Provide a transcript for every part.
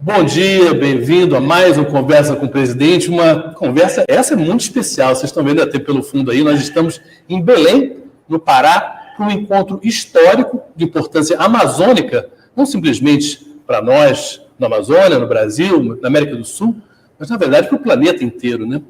Bom dia, bem-vindo a mais uma Conversa com o Presidente. Uma conversa, essa é muito especial, vocês estão vendo até pelo fundo aí, nós estamos em Belém, no Pará, para um encontro histórico de importância amazônica, não simplesmente para nós, na Amazônia, no Brasil, na América do Sul, mas, na verdade, para o planeta inteiro, né?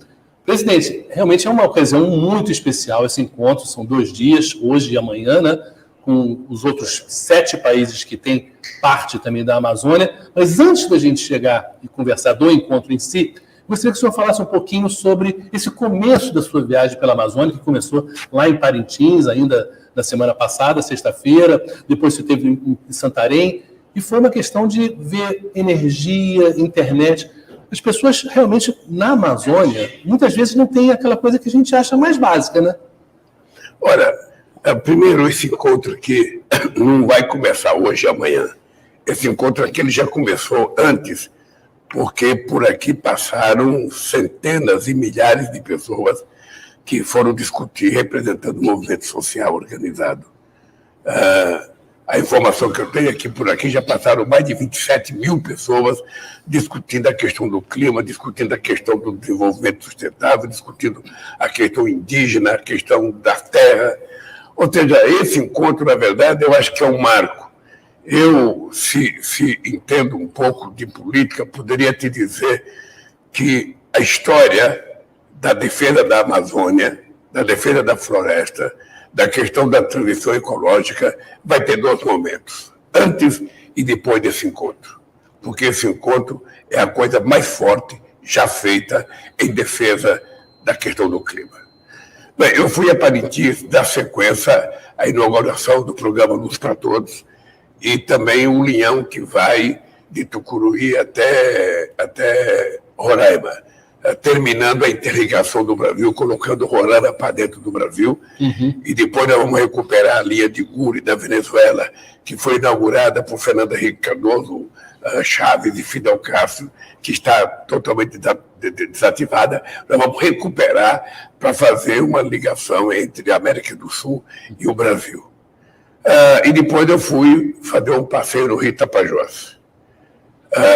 Presidente, realmente é uma ocasião muito especial esse encontro, são 2 dias, hoje e amanhã, né? Com os outros 7 países que têm parte também da Amazônia. Mas antes da gente chegar e conversar do encontro em si, gostaria que o senhor falasse um pouquinho sobre esse começo da sua viagem pela Amazônia, que começou lá em Parintins, ainda na semana passada, sexta-feira, depois você esteve em Santarém, e foi uma questão de ver energia, internet. As pessoas realmente, na Amazônia, muitas vezes não têm aquela coisa que a gente acha mais básica, né? Olha, primeiro, esse encontro aqui não vai começar hoje e amanhã. Esse encontro aqui ele já começou antes, porque por aqui passaram centenas e milhares de pessoas que foram discutir representando o movimento social organizado. A informação que eu tenho é que por aqui já passaram mais de 27 mil pessoas discutindo a questão do clima, discutindo a questão do desenvolvimento sustentável, discutindo a questão indígena, a questão da terra. Ou seja, esse encontro, na verdade, eu acho que é um marco. Eu, se entendo um pouco de política, poderia te dizer que a história da defesa da Amazônia, da defesa da floresta, da questão da transição ecológica, vai ter 2 momentos, antes e depois desse encontro. Porque esse encontro é a coisa mais forte já feita em defesa da questão do clima. Bem, eu fui a Parintins dar sequência à inauguração do programa Luz para Todos e também um linhão que vai de Tucuruí até Roraima, terminando a interligação do Brasil, colocando Roraima para dentro do Brasil. E depois nós vamos recuperar a linha de Guri da Venezuela, que foi inaugurada por Fernando Henrique Cardoso, Chaves e Fidel Castro, que está totalmente desativada. Nós vamos recuperar para fazer uma ligação entre a América do Sul e o Brasil. E depois eu fui fazer um passeio no Rio Tapajós.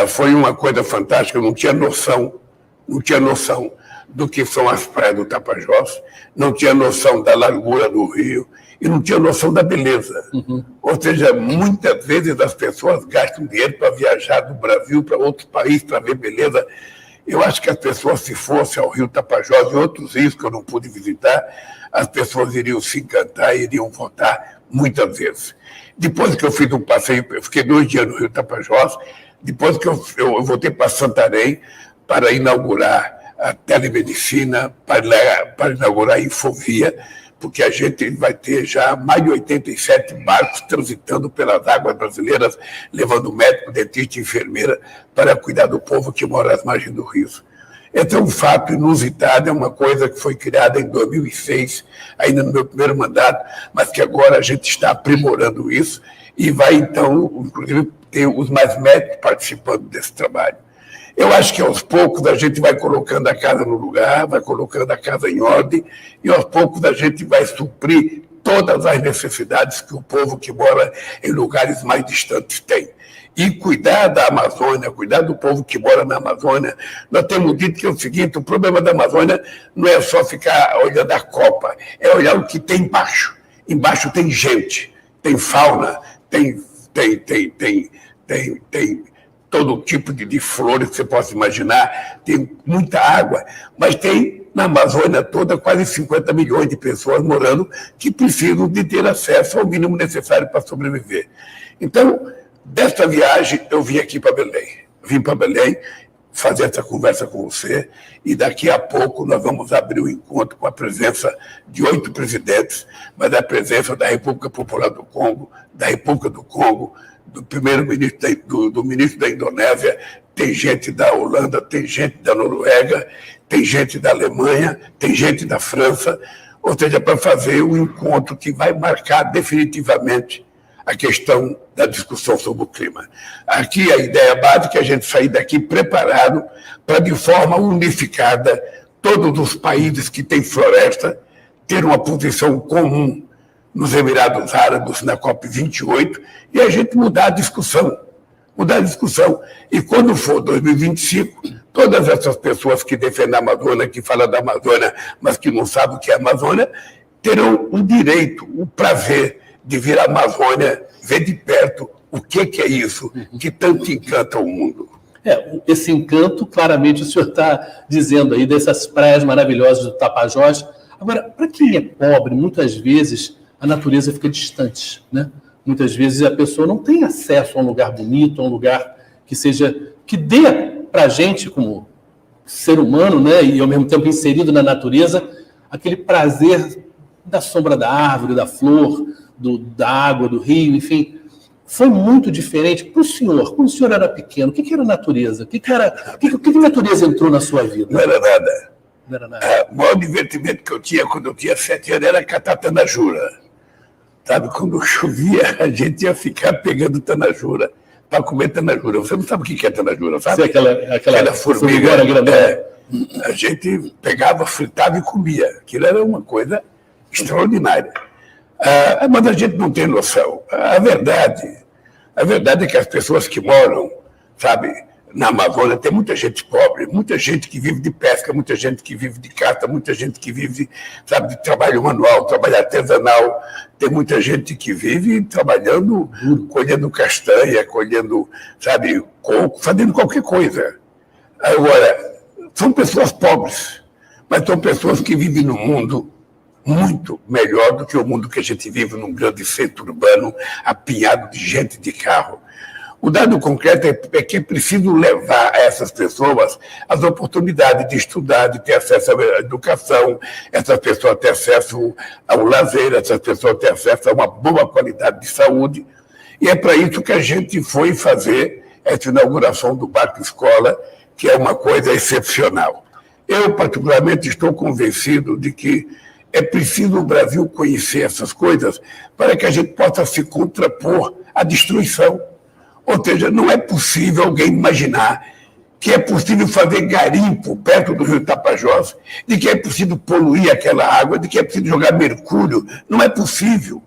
Foi uma coisa fantástica, eu não tinha noção do que são as praias do Tapajós, não tinha noção da largura do rio e não tinha noção da beleza. Ou seja, muitas vezes as pessoas gastam dinheiro para viajar do Brasil para outros países para ver beleza. Eu acho que as pessoas, se fossem ao Rio Tapajós e outros rios que eu não pude visitar, as pessoas iriam se encantar e iriam voltar muitas vezes. Depois que eu fiz um passeio, eu fiquei 2 dias no Rio Tapajós, depois que eu voltei para Santarém para inaugurar a telemedicina, para inaugurar a Infovia, porque a gente vai ter já mais de 87 barcos transitando pelas águas brasileiras, levando médico, dentista e enfermeira para cuidar do povo que mora às margens do rio. Esse é um fato inusitado, é uma coisa que foi criada em 2006, ainda no meu primeiro mandato, mas que agora a gente está aprimorando isso e vai, então, inclusive, ter os mais médicos participando desse trabalho. Eu acho que aos poucos a gente vai colocando a casa no lugar, vai colocando a casa em ordem, e aos poucos a gente vai suprir todas as necessidades que o povo que mora em lugares mais distantes tem. E cuidar da Amazônia, cuidar do povo que mora na Amazônia, nós temos dito que é o seguinte: o problema da Amazônia não é só ficar olhando a copa, é olhar o que tem embaixo. Embaixo tem gente, tem fauna, tem todo tipo de flores que você possa imaginar, tem muita água, mas tem na Amazônia toda quase 50 milhões de pessoas morando que precisam de ter acesso ao mínimo necessário para sobreviver. Então, desta viagem, eu vim aqui para Belém. Vim para Belém fazer essa conversa com você e daqui a pouco nós vamos abrir um encontro com a presença de 8 presidentes, mas a presença da República Popular do Congo, da República do Congo, do primeiro-ministro do ministro da Indonésia, tem gente da Holanda, tem gente da Noruega, tem gente da Alemanha, tem gente da França, ou seja, para fazer um encontro que vai marcar definitivamente a questão da discussão sobre o clima. Aqui a ideia básica é a gente sair daqui preparado para, de forma unificada, todos os países que têm floresta ter uma posição comum nos Emirados Árabes, na COP28, e a gente mudar a discussão. mudar a discussão. E quando for 2025, todas essas pessoas que defendem a Amazônia, que falam da Amazônia, mas que não sabem o que é a Amazônia, terão o direito, o prazer de vir à Amazônia, ver de perto o que é isso que tanto encanta o mundo. Esse encanto, claramente, o senhor está dizendo aí dessas praias maravilhosas do Tapajós. Agora, para quem é pobre, muitas vezes a natureza fica distante, né? Muitas vezes a pessoa não tem acesso a um lugar bonito, a um lugar que dê para a gente, como ser humano, né, e ao mesmo tempo inserido na natureza, aquele prazer da sombra da árvore, da flor, da água, do rio, enfim. Foi muito diferente para o senhor. Quando o senhor era pequeno, o que era natureza? O que a natureza entrou na sua vida? Não era nada. Não era nada. O maior divertimento que eu tinha quando eu tinha 7 anos era catar tanajura. Sabe, quando chovia, a gente ia ficar pegando tanajura para comer tanajura. Você não sabe o que é tanajura, sabe? Sim, aquela formiga. A gente pegava, fritava e comia. Aquilo era uma coisa extraordinária. Mas a gente não tem noção. A verdade é que as pessoas que moram, sabe, na Amazônia, tem muita gente pobre, muita gente que vive de pesca, muita gente que vive de caça, muita gente que vive, sabe, de trabalho manual, trabalho artesanal. Tem muita gente que vive trabalhando, colhendo castanha, colhendo, sabe, coco, fazendo qualquer coisa. Agora, são pessoas pobres, mas são pessoas que vivem num mundo muito melhor do que o mundo que a gente vive num grande centro urbano, apinhado de gente de carro. O dado concreto é que é preciso levar a essas pessoas as oportunidades de estudar, de ter acesso à educação, essas pessoas ter acesso ao lazer, essas pessoas ter acesso a uma boa qualidade de saúde. E é para isso que a gente foi fazer essa inauguração do Barco Escola, que é uma coisa excepcional. Eu, particularmente, estou convencido de que é preciso o Brasil conhecer essas coisas para que a gente possa se contrapor à destruição. Ou seja, não é possível alguém imaginar que é possível fazer garimpo perto do rio Tapajós, de que é possível poluir aquela água, de que é possível jogar mercúrio. Não é possível.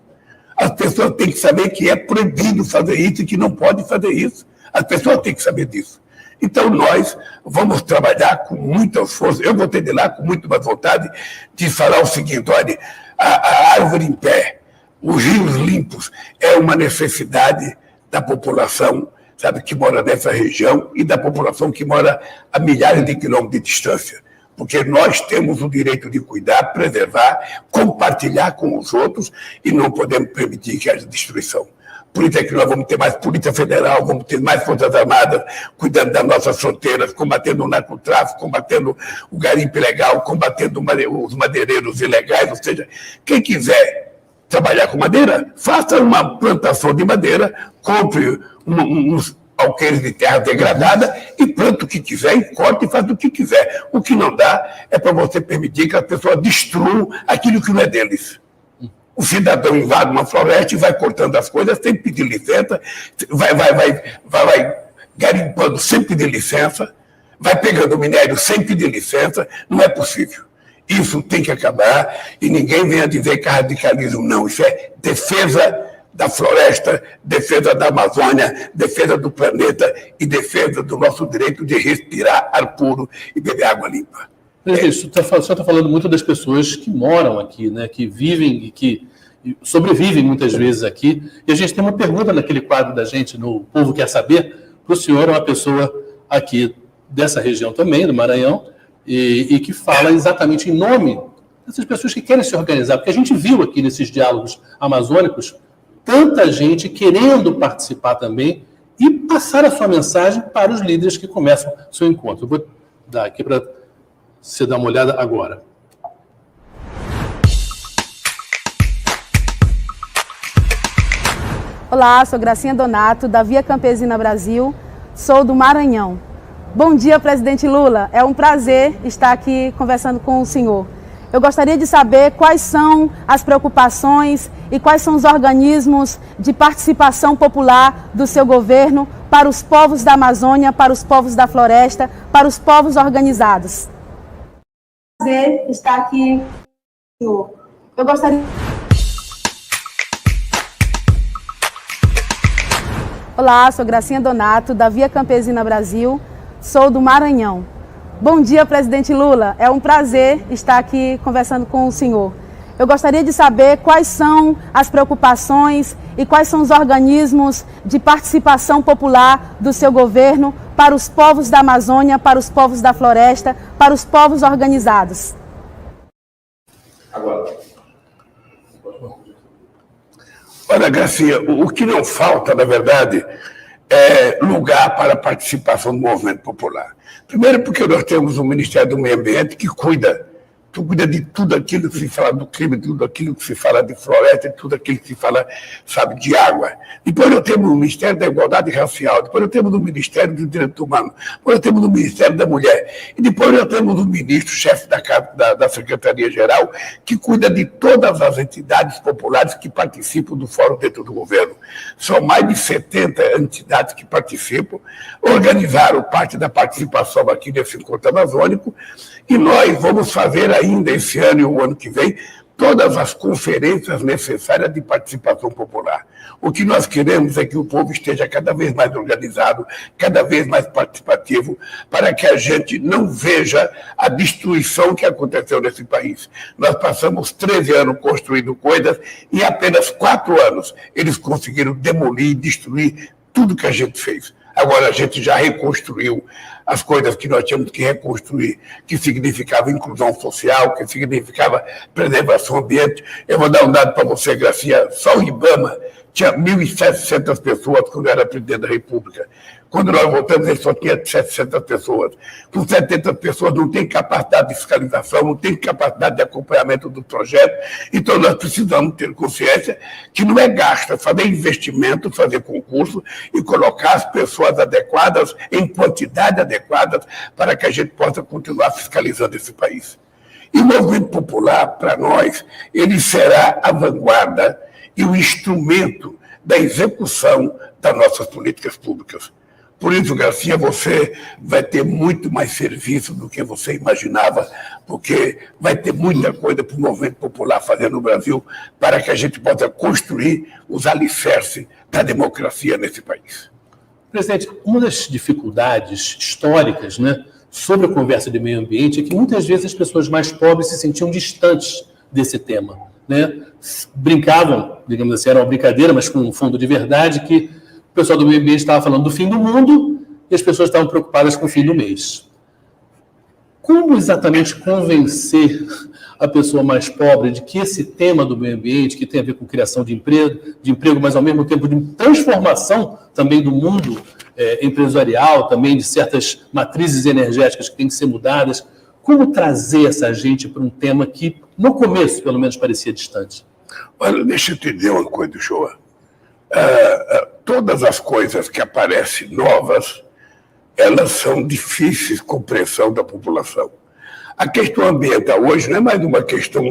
As pessoas têm que saber que é proibido fazer isso e que não pode fazer isso. As pessoas têm que saber disso. Então, nós vamos trabalhar com muita força. Eu vou ter de lá com muito mais vontade de falar o seguinte: olha, a árvore em pé, os rios limpos, é uma necessidade da população, sabe, que mora nessa região e da população que mora a milhares de quilômetros de distância. Porque nós temos o direito de cuidar, preservar, compartilhar com os outros e não podemos permitir que haja destruição. Por isso é que nós vamos ter mais Polícia Federal, vamos ter mais Forças Armadas cuidando das nossas fronteiras, combatendo o narcotráfico, combatendo o garimpo ilegal, combatendo os madeireiros ilegais. Ou seja, quem quiser trabalhar com madeira, faça uma plantação de madeira, compre uns alqueires de terra degradada e planta o que quiser, e corte e faz o que quiser. O que não dá é para você permitir que as pessoas destruam aquilo que não é deles. O cidadão invade uma floresta e vai cortando as coisas sem pedir licença, vai garimpando sem pedir licença, vai pegando minério sem pedir licença. Não é possível. Isso tem que acabar e ninguém venha dizer que é radicalismo, não. Isso é defesa da floresta, defesa da Amazônia, defesa do planeta e defesa do nosso direito de respirar ar puro e beber água limpa. O senhor está falando muito das pessoas que moram aqui, né, que vivem e que sobrevivem muitas vezes aqui. E a gente tem uma pergunta naquele quadro da gente, no Povo Quer Saber, para o senhor, uma pessoa aqui dessa região também, do Maranhão, e que fala exatamente em nome dessas pessoas que querem se organizar. Porque a gente viu aqui nesses diálogos amazônicos tanta gente querendo participar também e passar a sua mensagem para os líderes que começam o seu encontro. Eu vou dar aqui para você dar uma olhada agora. Olá, sou Gracinha Donato, da Via Campesina Brasil, sou do Maranhão. Bom dia, presidente Lula. É um prazer estar aqui conversando com o senhor. Eu gostaria de saber quais são as preocupações e quais são os organismos de participação popular do seu governo para os povos da Amazônia, para os povos da floresta, para os povos organizados. Prazer estar aqui, senhor. Eu gostaria... Olá, sou Gracinha Donato, da Via Campesina Brasil, sou do Maranhão. Bom dia, presidente Lula. É um prazer estar aqui conversando com o senhor. Eu gostaria de saber quais são as preocupações e quais são os organismos de participação popular do seu governo para os povos da Amazônia, para os povos da floresta, para os povos organizados. Agora. Olha, Gracinha, o que não falta, na verdade, é lugar para a participação do movimento popular. Primeiro porque nós temos o Ministério do Meio Ambiente que cuida de tudo aquilo que se fala do clima, tudo aquilo que se fala de floresta, tudo aquilo que se fala, sabe, de água. Depois nós temos o Ministério da Igualdade Racial, depois nós temos o Ministério do Direito Humano, depois nós temos o Ministério da Mulher, e depois nós temos o ministro-chefe da Secretaria-Geral, que cuida de todas as entidades populares que participam do fórum dentro do governo. São mais de 70 entidades que participam, organizaram parte da participação aqui nesse encontro amazônico, e nós vamos fazer ainda esse ano e o ano que vem todas as conferências necessárias de participação popular. O que nós queremos é que o povo esteja cada vez mais organizado, cada vez mais participativo, para que a gente não veja a destruição que aconteceu nesse país. Nós passamos 13 anos construindo coisas e em apenas 4 anos eles conseguiram demolir e destruir tudo que a gente fez. Agora a gente já reconstruiu as coisas que nós tínhamos que reconstruir, que significava inclusão social, que significava preservação ambiente. Eu vou dar um dado para você, Gracinha. Só o IBAMA tinha 1.700 pessoas quando eu era presidente da República. Quando nós voltamos, ele só tinha 700 pessoas. Com 70 pessoas não tem capacidade de fiscalização, não tem capacidade de acompanhamento do projeto. Então, nós precisamos ter consciência que não é gasto, é fazer investimento, fazer concurso e colocar as pessoas adequadas, em quantidade adequada, para que a gente possa continuar fiscalizando esse país. E o movimento popular, para nós, ele será a vanguarda e o instrumento da execução das nossas políticas públicas. Por isso, Gracinha, você vai ter muito mais serviço do que você imaginava, porque vai ter muita coisa para o movimento popular fazer no Brasil para que a gente possa construir os alicerces da democracia nesse país. Presidente, uma das dificuldades históricas, né, sobre a conversa de meio ambiente é que muitas vezes as pessoas mais pobres se sentiam distantes desse tema, né? Brincavam, digamos assim, era uma brincadeira, mas com um fundo de verdade, que o pessoal do meio ambiente estava falando do fim do mundo e as pessoas estavam preocupadas com o fim do mês. Como exatamente convencer a pessoa mais pobre de que esse tema do meio ambiente, que tem a ver com criação de emprego, mas ao mesmo tempo de transformação também do mundo empresarial, também de certas matrizes energéticas que têm que ser mudadas, como trazer essa gente para um tema que, no começo, pelo menos, parecia distante? Olha, deixa eu te dizer uma coisa, João. Todas as coisas que aparecem novas, elas são difíceis de compreensão da população. A questão ambiental hoje não é mais uma questão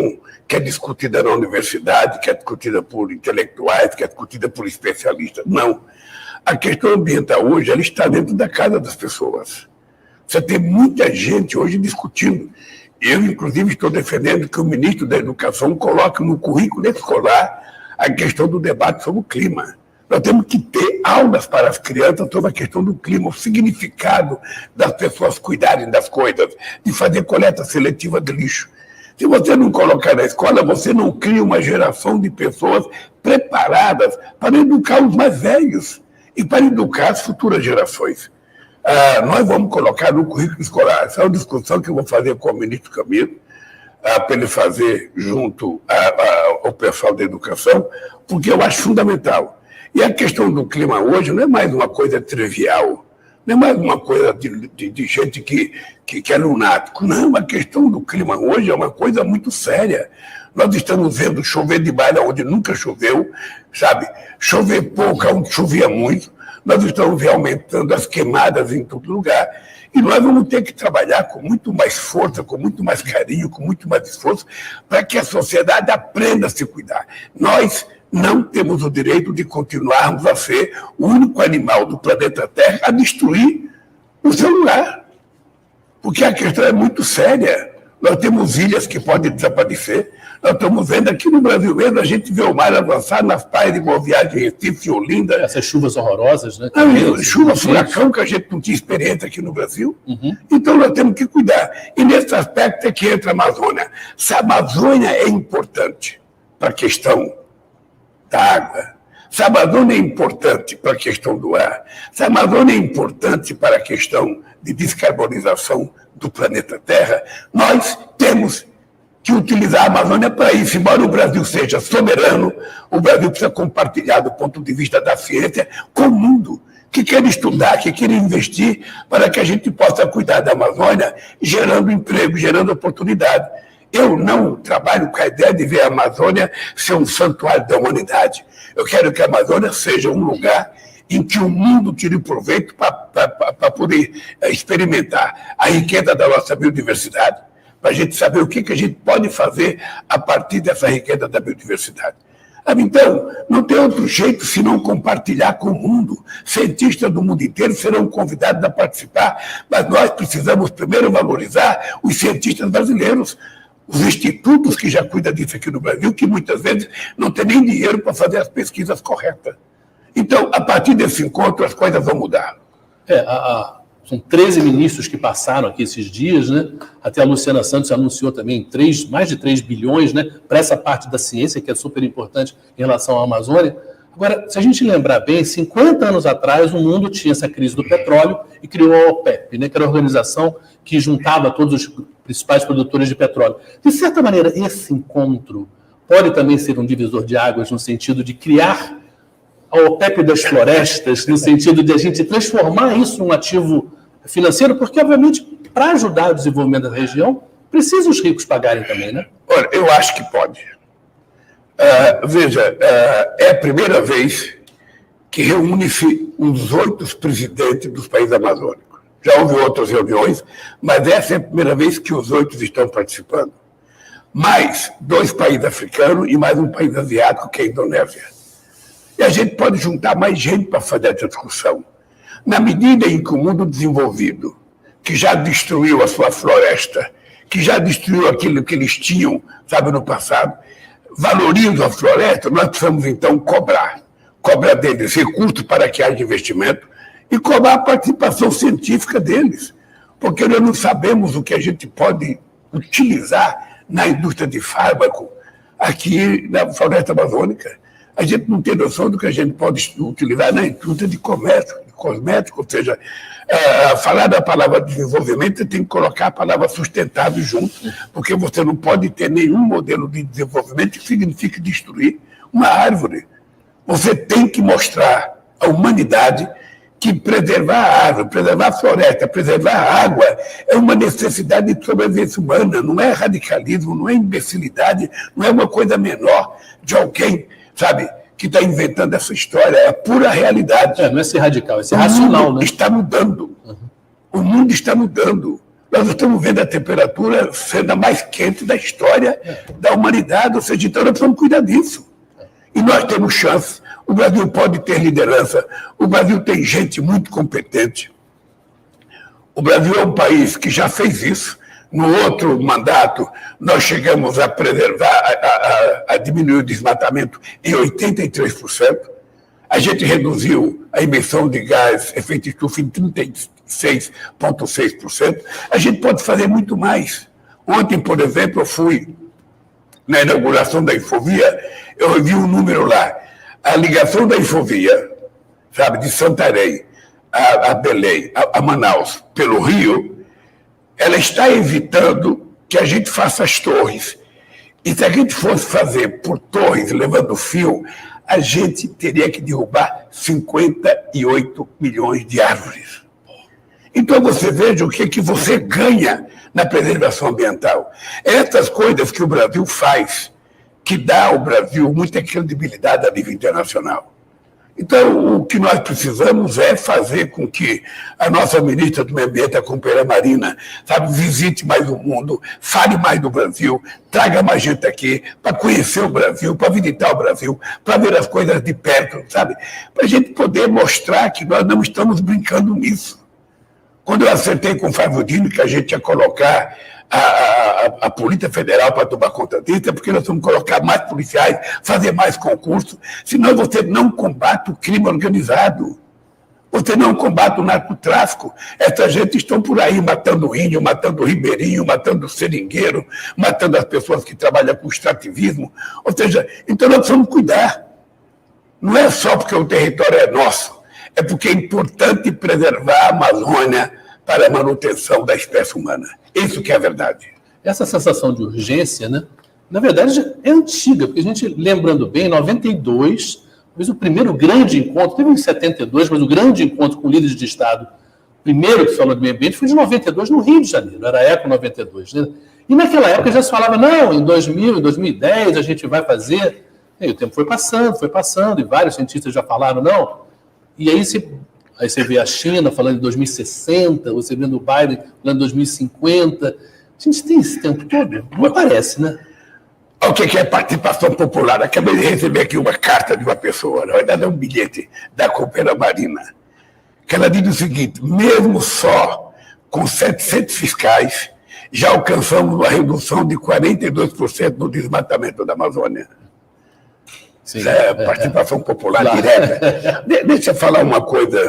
que é discutida na universidade, que é discutida por intelectuais, que é discutida por especialistas. Não. A questão ambiental hoje, ela está dentro da casa das pessoas. Você tem muita gente hoje discutindo. Eu, inclusive, estou defendendo que o ministro da Educação coloque no currículo escolar a questão do debate sobre o clima. Nós temos que ter aulas para as crianças sobre a questão do clima, o significado das pessoas cuidarem das coisas, de fazer coleta seletiva de lixo. Se você não colocar na escola, você não cria uma geração de pessoas preparadas para educar os mais velhos e para educar as futuras gerações. Nós vamos colocar no currículo escolar. Essa é uma discussão que eu vou fazer com o ministro Camilo, para ele fazer junto ao pessoal da educação, porque eu acho fundamental. E a questão do clima hoje não é mais uma coisa trivial, não é mais uma coisa de gente que é lunático. Não, a questão do clima hoje é uma coisa muito séria. Nós estamos vendo chover demais onde nunca choveu, sabe? Chover pouco onde chovia muito. Nós estamos vendo aumentando as queimadas em todo lugar. E nós vamos ter que trabalhar com muito mais força, com muito mais carinho, com muito mais esforço, para que a sociedade aprenda a se cuidar. Nós não temos o direito de continuarmos a ser o único animal do planeta Terra a destruir o seu lugar. Porque a questão é muito séria. Nós temos ilhas que podem desaparecer, Nós estamos vendo aqui no Brasil mesmo, a gente vê o mar avançar nas praias de Boa Viagem, Recife e Olinda. Essas chuvas horrorosas, né? Chuva, furacão, que a gente não tinha experiência aqui no Brasil. Então nós temos que cuidar. E nesse aspecto é que entra a Amazônia. Se a Amazônia é importante para a questão da água, se a Amazônia é importante para a questão do ar, se a Amazônia é importante para a questão de descarbonização do planeta Terra, nós temos que utilizar a Amazônia para isso. Embora o Brasil seja soberano, o Brasil precisa compartilhar do ponto de vista da ciência com o mundo, que quer estudar, que quer investir para que a gente possa cuidar da Amazônia, gerando emprego, gerando oportunidade. Eu não trabalho com a ideia de ver a Amazônia ser um santuário da humanidade. Eu quero que a Amazônia seja um lugar em que o mundo tire proveito para poder experimentar a riqueza da nossa biodiversidade, para a gente saber o que a gente pode fazer a partir dessa riqueza da biodiversidade. Então, não tem outro jeito senão compartilhar com o mundo. Cientistas do mundo inteiro serão convidados a participar, mas nós precisamos primeiro valorizar os cientistas brasileiros, os institutos que já cuidam disso aqui no Brasil, que muitas vezes não tem nem dinheiro para fazer as pesquisas corretas. Então, a partir desse encontro, as coisas vão mudar. São 13 ministros que passaram aqui esses dias, né? Até a Luciana Santos anunciou também mais de 3 bilhões, né, para essa parte da ciência, que é super importante em relação à Amazônia. Agora, se a gente lembrar bem, 50 anos atrás, o mundo tinha essa crise do petróleo e criou a OPEP, né, que era a organização que juntava todos os principais produtores de petróleo. De certa maneira, esse encontro pode também ser um divisor de águas no sentido de criar a OPEP das florestas, no sentido de a gente transformar isso num ativo financeiro, porque, obviamente, para ajudar o desenvolvimento da região, precisa os ricos pagarem também, né? Olha, eu acho que pode. Veja, é a primeira vez que reúne-se os 8 presidentes dos países amazônicos. Já houve outras reuniões, mas essa é a primeira vez que os 8 estão participando. Mais 2 países africanos e mais um país asiático, que é a Indonésia. E a gente pode juntar mais gente para fazer essa discussão. Na medida em que o mundo desenvolvido, que já destruiu a sua floresta, que já destruiu aquilo que eles tinham, sabe, no passado, valoriza a floresta, nós precisamos, então, cobrar deles recursos para que haja investimento e cobrar a participação científica deles, porque nós não sabemos o que a gente pode utilizar na indústria de fármaco aqui na floresta amazônica. A gente não tem noção do que a gente pode utilizar na indústria de comércio, de cosmético, ou seja, falar da palavra desenvolvimento, você tem que colocar a palavra sustentável junto, porque você não pode ter nenhum modelo de desenvolvimento que signifique destruir uma árvore. Você tem que mostrar à humanidade que preservar a árvore, preservar a floresta, preservar a água é uma necessidade de sobrevivência humana, não é radicalismo, não é imbecilidade, não é uma coisa menor de alguém, sabe, que está inventando essa história, é a pura realidade. Não é ser radical, é ser racional, né? O mundo está mudando. O mundo está mudando. Nós estamos vendo a temperatura sendo a mais quente da história da humanidade, ou seja, então nós precisamos cuidar disso. E nós temos chance. O Brasil pode ter liderança. O Brasil tem gente muito competente. O Brasil é um país que já fez isso. No outro mandato, nós chegamos a preservar, a diminuir o desmatamento em 83%. A gente reduziu a emissão de gás efeito estufa em 36,6%. A gente pode fazer muito mais. Ontem, por exemplo, eu fui na inauguração da Infovia, eu vi um número lá. A ligação da Infovia, sabe, de Santarém a Belém, a Manaus, pelo Rio, ela está evitando que a gente faça as torres. E se a gente fosse fazer por torres, levando fio, a gente teria que derrubar 58 milhões de árvores. Então você veja o que você ganha na preservação ambiental. Essas coisas que o Brasil faz, que dá ao Brasil muita credibilidade a nível internacional. Então, o que nós precisamos é fazer com que a nossa ministra do Meio Ambiente, a companheira Marina, sabe, visite mais o mundo, fale mais do Brasil, traga mais gente aqui para conhecer o Brasil, para visitar o Brasil, para ver as coisas de perto, sabe? Para a gente poder mostrar que nós não estamos brincando nisso. Quando eu acertei com o Fábio Dino que a gente ia colocar a Polícia Federal para tomar conta disso, é porque nós vamos colocar mais policiais, fazer mais concursos, senão você não combate o crime organizado. Você não combate o narcotráfico. Essa gente estão por aí matando índio, matando ribeirinho, matando seringueiro, matando as pessoas que trabalham com extrativismo. Ou seja, então nós precisamos cuidar. Não é só porque o território é nosso, é porque é importante preservar a Amazônia para a manutenção da espécie humana. Isso que é a verdade. Essa sensação de urgência, né, na verdade, é antiga, porque a gente, lembrando bem, em 92... Talvez o primeiro grande encontro, teve em 72, mas o grande encontro com líderes de Estado, primeiro que falou de meio ambiente, foi de 92 no Rio de Janeiro, era a Eco 92. Né? E naquela época já se falava, não, em 2000, em 2010 a gente vai fazer. E o tempo foi passando, e vários cientistas já falaram, não. E aí você vê a China falando em 2060, você vê o Biden falando em 2050. A gente tem esse tempo todo? Não parece, né? O que é participação popular? Acabei de receber aqui uma carta de uma pessoa, na verdade é um bilhete da Coopera Marina, que ela diz o seguinte: mesmo só com 700 fiscais, já alcançamos uma redução de 42% no desmatamento da Amazônia. Sim, isso é participação popular direta. Deixa eu falar uma coisa.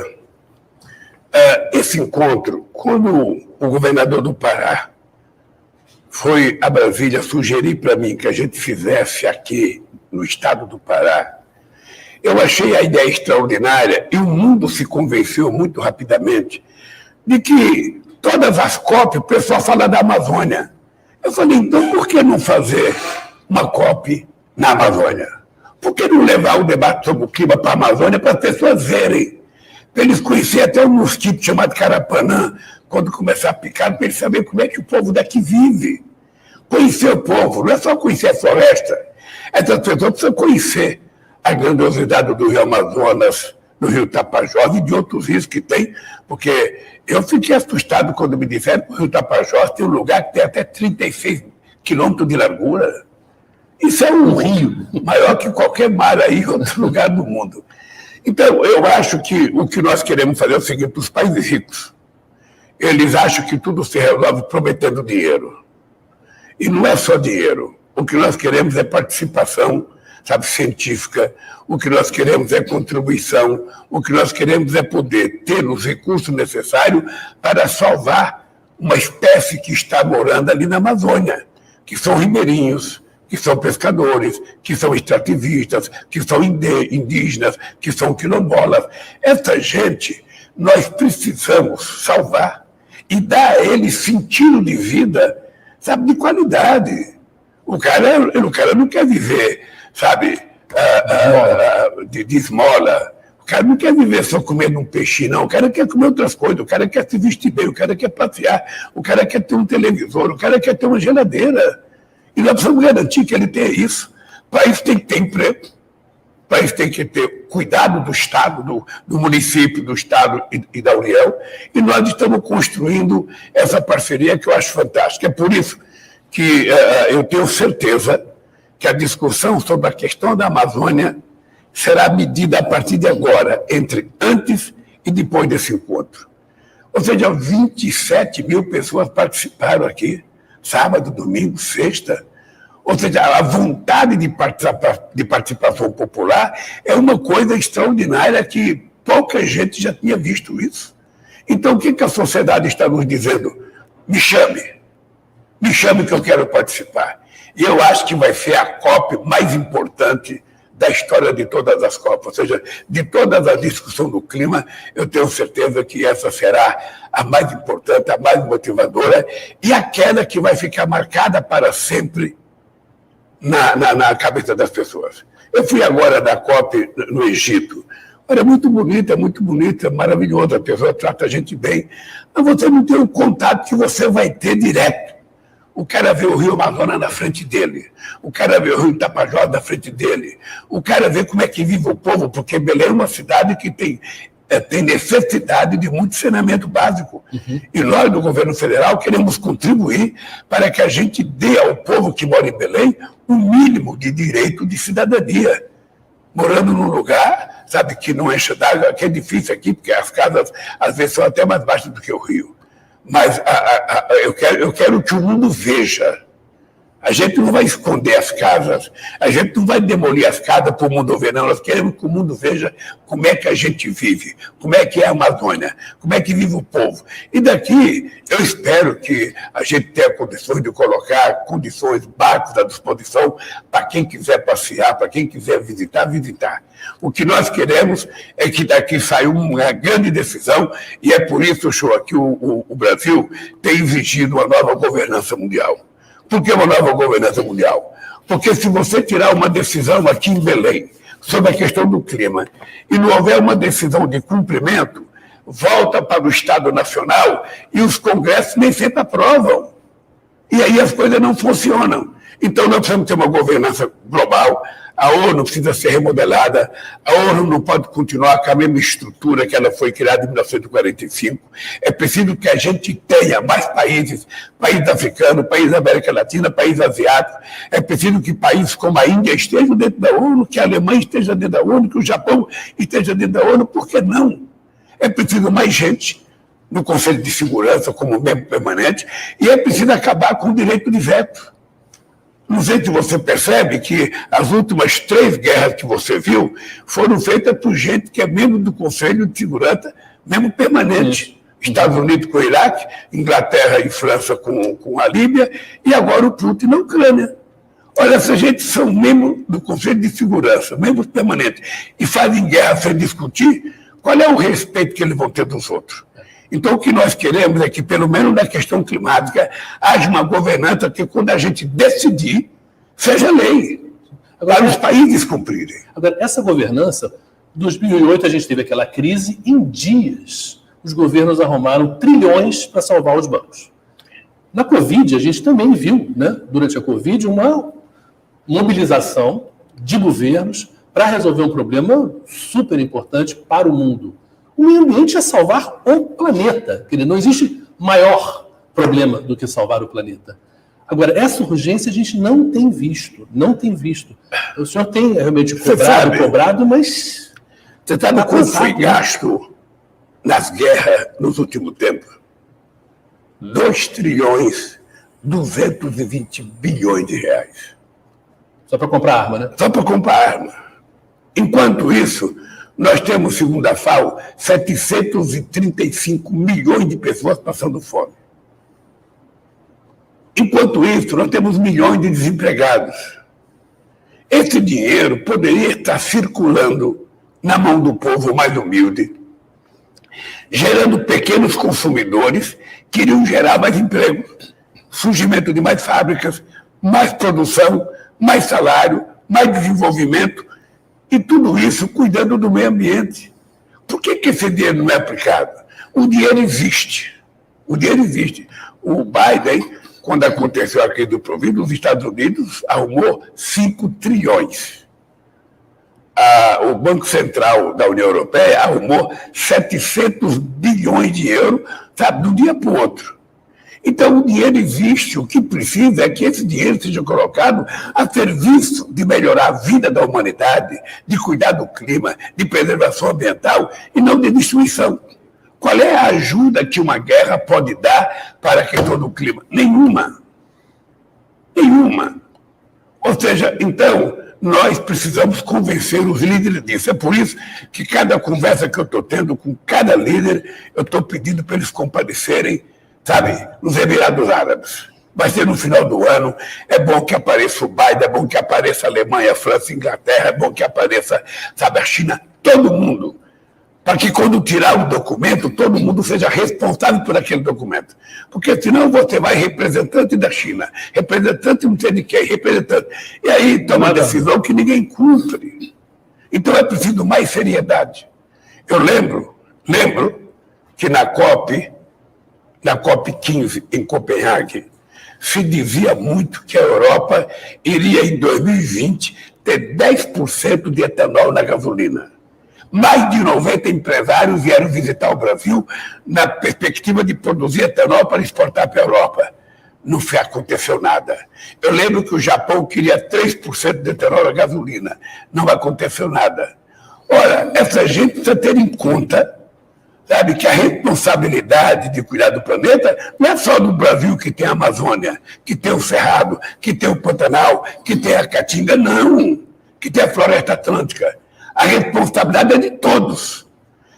Esse encontro, quando o governador do Pará foi a Brasília sugerir para mim que a gente fizesse aqui no estado do Pará, eu achei a ideia extraordinária e o mundo se convenceu muito rapidamente de que todas as COP o pessoal fala da Amazônia. Eu falei, então por que não fazer uma COP na Amazônia? Por que não levar o debate sobre o clima para a Amazônia para as pessoas verem? Para eles conhecerem até um mosquito chamado carapanã, quando começar a picar, para eles saberem como é que o povo daqui vive. Conhecer o povo, não é só conhecer a floresta. Essas pessoas precisam conhecer a grandiosidade do Rio Amazonas, do Rio Tapajós e de outros rios que tem, porque eu fiquei assustado quando me disseram que o Rio Tapajós tem um lugar que tem até 36 quilômetros de largura. Isso é um rio maior que qualquer mar aí em outro lugar do mundo. Então, eu acho que o que nós queremos fazer é o seguinte: os países ricos, eles acham que tudo se resolve prometendo dinheiro. E não é só dinheiro. O que nós queremos é participação, sabe, científica. O que nós queremos é contribuição. O que nós queremos é poder ter os recursos necessários para salvar uma espécie que está morando ali na Amazônia, que são ribeirinhos, que são pescadores, que são extrativistas, que são indígenas, que são quilombolas. Essa gente nós precisamos salvar e dar a eles sentido de vida, sabe, de qualidade. O cara não quer viver, sabe, de esmola. O cara não quer viver só comendo um peixe, não. O cara quer comer outras coisas, o cara quer se vestir bem, o cara quer passear, o cara quer ter um televisor, o cara quer ter uma geladeira. E nós precisamos garantir que ele tenha isso. Para isso tem que ter emprego, para isso tem que ter cuidado do Estado, do município, do Estado e da União. E nós estamos construindo essa parceria que eu acho fantástica. É por isso que eu tenho certeza que a discussão sobre a questão da Amazônia será medida a partir de agora, entre antes e depois desse encontro. Ou seja, 27 mil pessoas participaram aqui, sábado, domingo, sexta. Ou seja, a vontade de participação popular é uma coisa extraordinária que pouca gente já tinha visto isso. Então, o que a sociedade está nos dizendo? Me chame que eu quero participar. E eu acho que vai ser a COP mais importante da história de todas as COP, ou seja, de todas as discussões do clima, eu tenho certeza que essa será a mais importante, a mais motivadora e aquela que vai ficar marcada para sempre na cabeça das pessoas. Eu fui agora da COP no Egito. Olha, muito bonita, maravilhosa, a pessoa trata a gente bem, mas você não tem o contato que você vai ter direto. O cara vê o Rio Amazonas na frente dele, o cara vê o Rio Tapajós na frente dele, o cara vê como é que vive o povo, porque Belém é uma cidade que tem necessidade de muito saneamento básico. Uhum. E nós, do governo federal, queremos contribuir para que a gente dê ao povo que mora em Belém o mínimo de direito de cidadania. Morando num lugar, sabe, que não enche d'água, que é difícil aqui, porque as casas, às vezes, são até mais baixas do que o rio. Mas eu quero que o mundo veja. A gente não vai esconder as casas, a gente não vai demolir as casas para o mundo ver, não. Nós queremos que o mundo veja como é que a gente vive, como é que é a Amazônia, como é que vive o povo. E daqui, eu espero que a gente tenha condições de colocar condições básicas à disposição para quem quiser passear, para quem quiser visitar, visitar. O que nós queremos é que daqui saia uma grande decisão, e é por isso, Shoa, que o Brasil tem exigido uma nova governança mundial. Por que uma nova governança mundial? Porque se você tirar uma decisão aqui em Belém sobre a questão do clima e não houver uma decisão de cumprimento, volta para o Estado Nacional e os congressos nem sempre aprovam. E aí as coisas não funcionam. Então nós precisamos ter uma governança global. A ONU precisa ser remodelada, a ONU não pode continuar com a mesma estrutura que ela foi criada em 1945. É preciso que a gente tenha mais países, país africano, país da América Latina, país asiático. É preciso que países como a Índia estejam dentro da ONU, que a Alemanha esteja dentro da ONU, que o Japão esteja dentro da ONU. Por que não? É preciso mais gente no Conselho de Segurança como membro permanente e é preciso acabar com o direito de veto. Não sei se você percebe que as últimas 3 guerras que você viu foram feitas por gente que é membro do Conselho de Segurança, mesmo permanente. Estados Unidos com o Iraque, Inglaterra e França com a Líbia, e agora o Putin na Ucrânia. Olha, essa gente são membros do Conselho de Segurança, membros permanentes, e fazem guerra sem discutir, qual é o respeito que eles vão ter dos outros? Então, o que nós queremos é que, pelo menos na questão climática, haja uma governança que, quando a gente decidir, seja lei, para os países cumprirem. Agora, essa governança, em 2008 a gente teve aquela crise, em dias os governos arrumaram trilhões para salvar os bancos. Na Covid, a gente também viu, né, durante a Covid, uma mobilização de governos para resolver um problema super importante para o mundo. O meio ambiente é salvar o planeta. Não existe maior problema do que salvar o planeta. Agora, essa urgência a gente não tem visto. Não tem visto. O senhor tem realmente cobrado, mas... Você sabe quanto foi gasto nas guerras nos últimos tempos? 2,220 bilhões de reais. Só para comprar arma, né? Só para comprar arma. Enquanto isso, nós temos, segundo a FAO, 735 milhões de pessoas passando fome. Enquanto isso, nós temos milhões de desempregados. Esse dinheiro poderia estar circulando na mão do povo mais humilde, gerando pequenos consumidores que iriam gerar mais emprego, surgimento de mais fábricas, mais produção, mais salário, mais desenvolvimento, e tudo isso cuidando do meio ambiente. Por que esse dinheiro não é aplicado? O dinheiro existe. O dinheiro existe. O Biden, quando aconteceu a crise do Covid, os Estados Unidos arrumou 5 trilhões. O Banco Central da União Europeia arrumou 700 bilhões de euros, sabe, de um dia para o outro. Então, o dinheiro existe, o que precisa é que esse dinheiro seja colocado a serviço de melhorar a vida da humanidade, de cuidar do clima, de preservação ambiental e não de destruição. Qual é a ajuda que uma guerra pode dar para a questão do clima? Nenhuma. Nenhuma. Ou seja, então, nós precisamos convencer os líderes disso. É por isso que cada conversa que eu estou tendo com cada líder, eu estou pedindo para eles comparecerem, sabe, nos Emirados Árabes. Vai ser no final do ano, é bom que apareça o Biden, é bom que apareça a Alemanha, a França, a Inglaterra, é bom que apareça, sabe, a China, todo mundo. Para que quando tirar o documento, todo mundo seja responsável por aquele documento. Porque senão você vai representante da China, representante não sei de quem, representante. E aí toma uma decisão que ninguém cumpre. Então é preciso mais seriedade. Eu lembro que na COP15 em Copenhague, se dizia muito que a Europa iria em 2020 ter 10% de etanol na gasolina. Mais de 90 empresários vieram visitar o Brasil na perspectiva de produzir etanol para exportar para a Europa. Não aconteceu nada. Eu lembro que o Japão queria 3% de etanol na gasolina. Não aconteceu nada. Ora, essa gente precisa ter em conta sabe, que a responsabilidade de cuidar do planeta não é só do Brasil, que tem a Amazônia, que tem o Cerrado, que tem o Pantanal, que tem a Caatinga, não, que tem a Floresta Atlântica. A responsabilidade é de todos.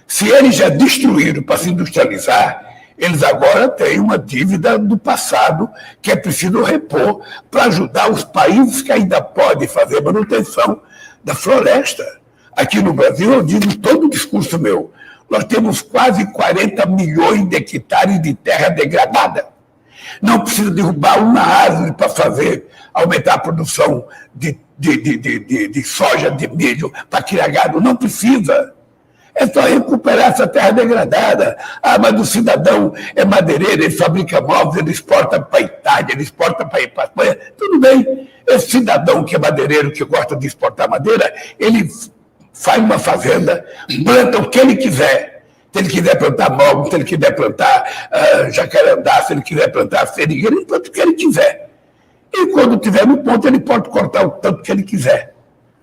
Se eles já destruíram para se industrializar, eles agora têm uma dívida do passado que é preciso repor para ajudar os países que ainda podem fazer manutenção da floresta. Aqui no Brasil, eu digo todo o discurso meu, nós temos quase 40 milhões de hectares de terra degradada. Não precisa derrubar uma árvore para aumentar a produção de soja, de milho, para criar gado. Não precisa. É só recuperar essa terra degradada. Ah, mas o cidadão é madeireiro, ele fabrica móveis, ele exporta para a Itália, ele exporta para a Espanha. Tudo bem. Esse cidadão que é madeireiro, que gosta de exportar madeira, ele faz uma fazenda, planta o que ele quiser. Se ele quiser plantar mogno, se ele quiser plantar jacarandá, se ele quiser plantar seringueira, ele planta o que ele quiser. E quando tiver no ponto, ele pode cortar o tanto que ele quiser.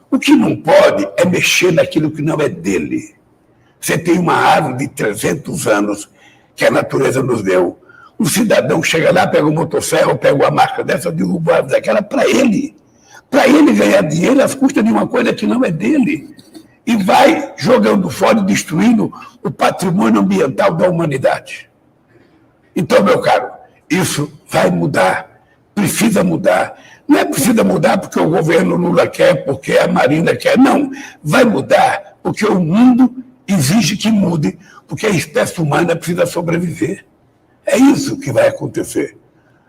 O que não pode é mexer naquilo que não é dele. Você tem uma árvore de 300 anos que a natureza nos deu. O cidadão chega lá, pega uma motosserra ou pega uma marca dessa, derruba a árvore daquela para ele. Para ele ganhar dinheiro às custas de uma coisa que não é dele. E vai jogando fora e destruindo o patrimônio ambiental da humanidade. Então, meu caro, isso vai mudar, precisa mudar. Não é precisa mudar porque o governo Lula quer, porque a Marina quer, não. Vai mudar porque o mundo exige que mude, porque a espécie humana precisa sobreviver. É isso que vai acontecer.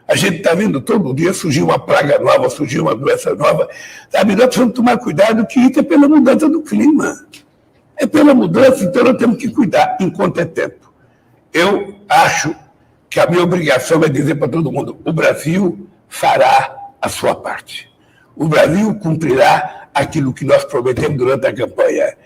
A gente está vendo todo dia surgir uma praga nova, surgir uma doença nova. Sabe, nós precisamos tomar cuidado que isso é pela mudança do clima. É pela mudança, então nós temos que cuidar enquanto é tempo. Eu acho que a minha obrigação é dizer para todo mundo, o Brasil fará a sua parte. O Brasil cumprirá aquilo que nós prometemos durante a campanha.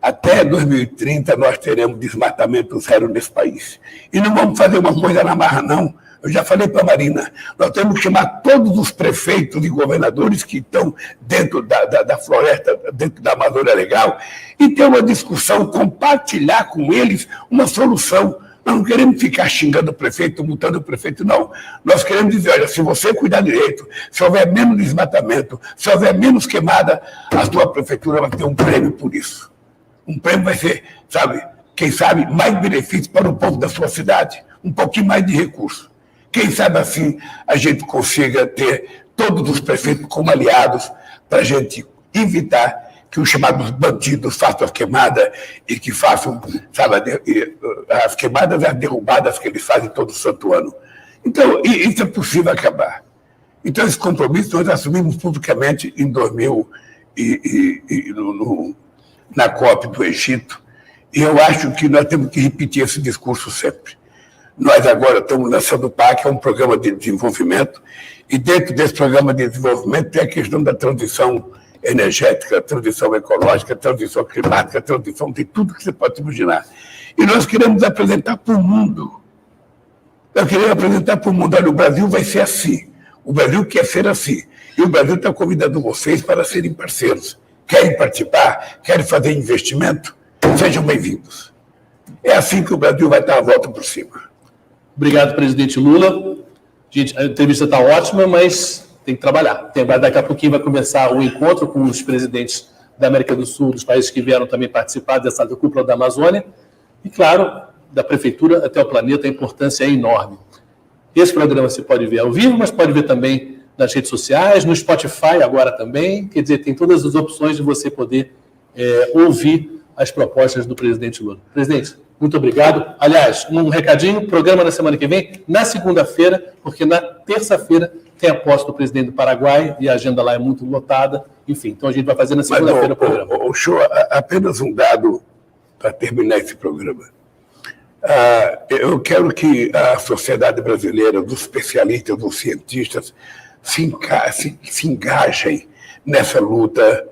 Até 2030 nós teremos desmatamento zero nesse país. E não vamos fazer uma coisa na marra, não. Eu já falei para a Marina, nós temos que chamar todos os prefeitos e governadores que estão dentro da floresta, dentro da Amazônia Legal, e ter uma discussão, compartilhar com eles uma solução. Nós não queremos ficar xingando o prefeito, multando o prefeito, não. Nós queremos dizer, olha, se você cuidar direito, se houver menos desmatamento, se houver menos queimada, a sua prefeitura vai ter um prêmio por isso. Um prêmio vai ser, sabe, quem sabe, mais benefício para o povo da sua cidade, um pouquinho mais de recurso. Quem sabe assim a gente consiga ter todos os prefeitos como aliados para a gente evitar que os chamados bandidos façam as queimadas e que façam, sabe, as queimadas e as derrubadas que eles fazem todo santo ano. Então, isso é possível acabar. Então, esse compromisso nós assumimos publicamente em 2000 na COP do Egito, e eu acho que nós temos que repetir esse discurso sempre. Nós agora estamos lançando o PAC, é um programa de desenvolvimento, e dentro desse programa de desenvolvimento tem a questão da transição energética, transição ecológica, transição climática, transição de tudo que você pode imaginar. E nós queremos apresentar para o mundo. Nós queremos apresentar para o mundo, olha, o Brasil vai ser assim. O Brasil quer ser assim. E o Brasil está convidando vocês para serem parceiros. Querem participar? Querem fazer investimento? Sejam bem-vindos. É assim que o Brasil vai dar a volta por cima. Obrigado, presidente Lula. Gente, a entrevista está ótima, mas tem que trabalhar. Daqui a pouquinho vai começar o encontro com os presidentes da América do Sul, dos países que vieram também participar dessa cúpula da Amazônia. E, claro, da prefeitura até o planeta, a importância é enorme. Esse programa você pode ver ao vivo, mas pode ver também nas redes sociais, no Spotify agora também. Quer dizer, tem todas as opções de você poder ouvir as propostas do presidente Lula. Presidente, muito obrigado. Aliás, um recadinho, programa na semana que vem, na segunda-feira, porque na terça-feira tem a posse do presidente do Paraguai e a agenda lá é muito lotada. Enfim, então a gente vai fazer na segunda-feira o programa. Show, apenas um dado para terminar esse programa. Eu quero que a sociedade brasileira, dos especialistas, dos cientistas, se engajem nessa luta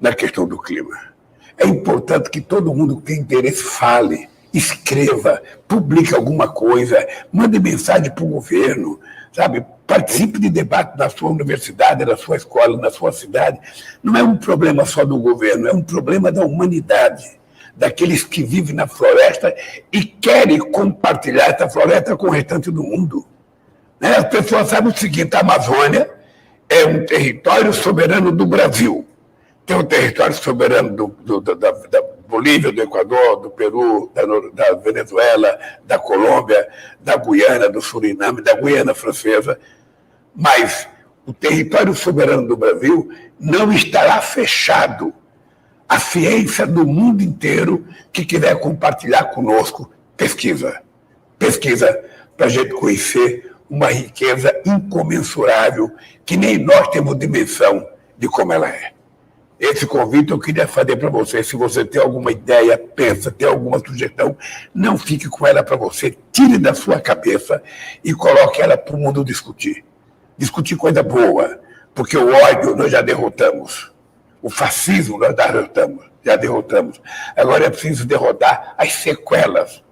na questão do clima. É importante que todo mundo que tem interesse fale, escreva, publique alguma coisa, mande mensagem para o governo, sabe? Participe de debate na sua universidade, na sua escola, na sua cidade. Não é um problema só do governo, é um problema da humanidade. daqueles que vivem na floresta e querem compartilhar essa floresta com o restante do mundo. Né? As pessoas sabem o seguinte: a Amazônia é um território soberano do Brasil. Tem um território soberano da Bolívia, do Equador, do Peru, da Venezuela, da Colômbia, da Guiana, do Suriname, da Guiana Francesa. Mas o território soberano do Brasil não estará fechado à ciência do mundo inteiro que quiser compartilhar conosco. Pesquisa para a gente conhecer uma riqueza incomensurável que nem nós temos dimensão de como ela é. Esse convite eu queria fazer para você. Se você tem alguma ideia, pensa, tem alguma sugestão, não fique com ela para você. Tire da sua cabeça e coloque ela para o mundo discutir. Discutir coisa boa, porque o ódio nós já derrotamos. O fascismo nós já derrotamos. Agora é preciso derrotar as sequelas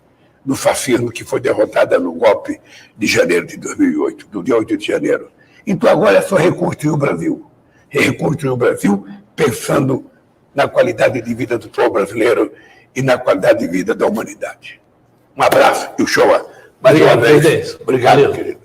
do fascismo que foi derrotada no golpe de janeiro de 2008, do dia 8 de janeiro. Então agora é só reconstruir o Brasil. Reconstruir o Brasil pensando na qualidade de vida do povo brasileiro e na qualidade de vida da humanidade. Um abraço e o show. Mais uma vez. Obrigado, querido.